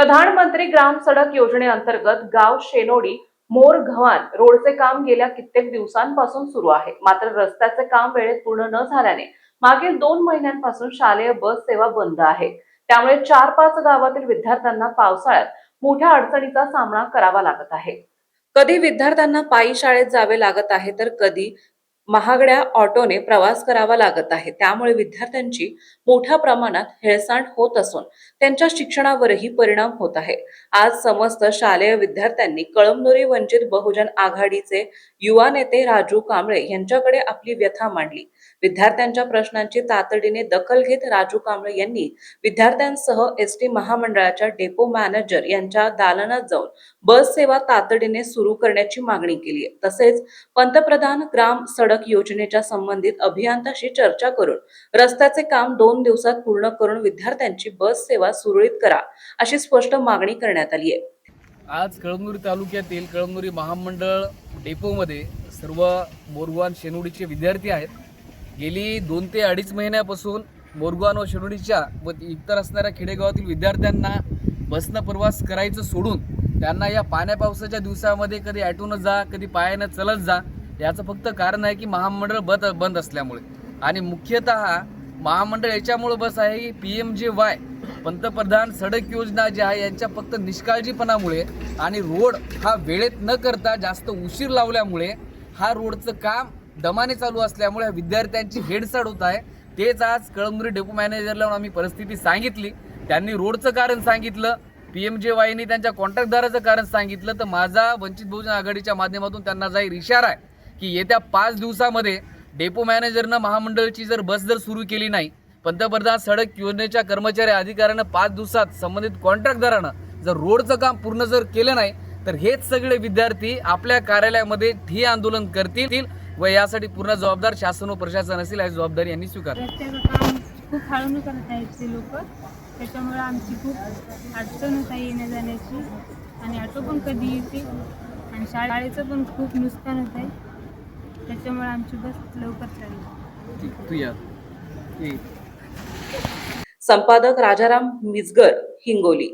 प्रधानमंत्री ग्राम सडक योजनेअंतर्गत गाव शेनोडी मोरघवान रोडचे काम गेल्या कित्येक दिवसांपासून सुरू आहे। मात्र रस्त्याचे काम वेळेत पूर्ण न झाल्याने मागील 2 महिन्यांपासून शालेय बस सेवा बंद आहे। त्यामुळे 4-5 गावातील विद्यार्थ्यांना पावसाळ्यात मोठ्या अडचणीचा सामना करावा लागत आहे। कधी विद्यार्थ्यांना पायी शाळेत जावे लागत आहे, तर कधी महागड्या ऑटोने प्रवास करावा लागत आहे। त्यामुळे विद्यार्थ्यांची मोठ्या प्रमाणात हेळसांड होत असून त्यांच्या शिक्षणावरही परिणाम होत आहे। आज समस्त शालेय विद्यार्थ्यांनी कळमनुरी वंचित बहुजन आघाडीचे युवा नेते राजू कांबळे यांच्याकडे आपली व्यथा मांडली। विद्यार्थ्यांच्या प्रश्नांची तातडीने दखल घेत राजू कांबळे यांनी विद्यार्थ्यांसह एसटी महामंडळाच्या डेपो मॅनेजर यांच्या दालनात जाऊन बस सेवा तातडीने सुरू करण्याची मागणी केली आहे। तसेच पंतप्रधान ग्राम सडक योजनेच्या संबंधित अभियंत्याशी चर्चा करून रस्त्याचे काम 2 दिवसात पूर्ण करून विद्यार्थ्यांची बस सेवा सुरळीत करा अशी स्पष्ट मागणी करण्यात आली आहे। आज कळमनुरी तालुक्यातील कळमनुरी महामंडळ डेपोमध्ये सर्व मोरगवान शेनोडीचे विद्यार्थी आहेत। गेली 2 ते 2.5 महिन्यापासून मोरगवान व शेनोडीच्या व इतर असणाऱ्या खेडेगावातील विद्यार्थ्यांना बसनं प्रवास करायचं सोडून त्यांना या पाण्या पावसाच्या दिवसामध्ये कधी ॲटोनं जा, कधी पायानं चलत जा, याचं फक्त कारण आहे की महामंडळ बंद असल्यामुळे। आणि मुख्यतः महामंडळ याच्यामुळे बस आहे की PMJY पंतप्रधान सडक योजना जी आहे यांच्या फक्त निष्काळजीपणामुळे आणि रोड हा वेळेत न करता जास्त उशीर लावल्यामुळे हा रोडचं काम दमाने चालू असल्यामुळे विद्यार्थ्यांची हेडसाड होत आहे। तेच आज कळमनुरी डेपो मॅनेजरला आम्ही परिस्थिती सांगितली। त्यांनी रोडचं कारण सांगितलं, PMJYनी त्यांच्या कॉन्ट्रॅक्टदाराचं कारण सांगितलं। तर माझा वंचित बहुजन आघाडीच्या माध्यमातून त्यांना जाहीर इशारा आहे की येत्या 5 दिवसामध्ये डेपो मॅनेजरनं महामंडळाची जर बस सुरू केली नाही, पंतप्रधान सडक योजनेच्या कर्मचारी अधिकाऱ्यानं 5 दिवसात संबंधित कॉन्ट्रॅक्टदारानं जर रोडचं काम पूर्ण जर केलं नाही, तर हेच सगळे विद्यार्थी आपल्या कार्यालयामध्ये ठिय्या आंदोलन करतील व यासाठी पूर्ण जबाबदार शासन व प्रशासन असेल, याची जबाबदारी यांनी स्वीकारली। रस्त्याचं काम खूप हळून करत आहेत ते लोक, त्याच्यामुळे आमची खूप अडचण होत आहे येण्या जाण्याची। आणि ऑटो पण कधी येते आणि शाळेचं पण खूप नुकसान होत आहे, त्याच्यामुळे आमची बस लवकर चालली। संपादक राजाराम मिजगर, हिंगोली।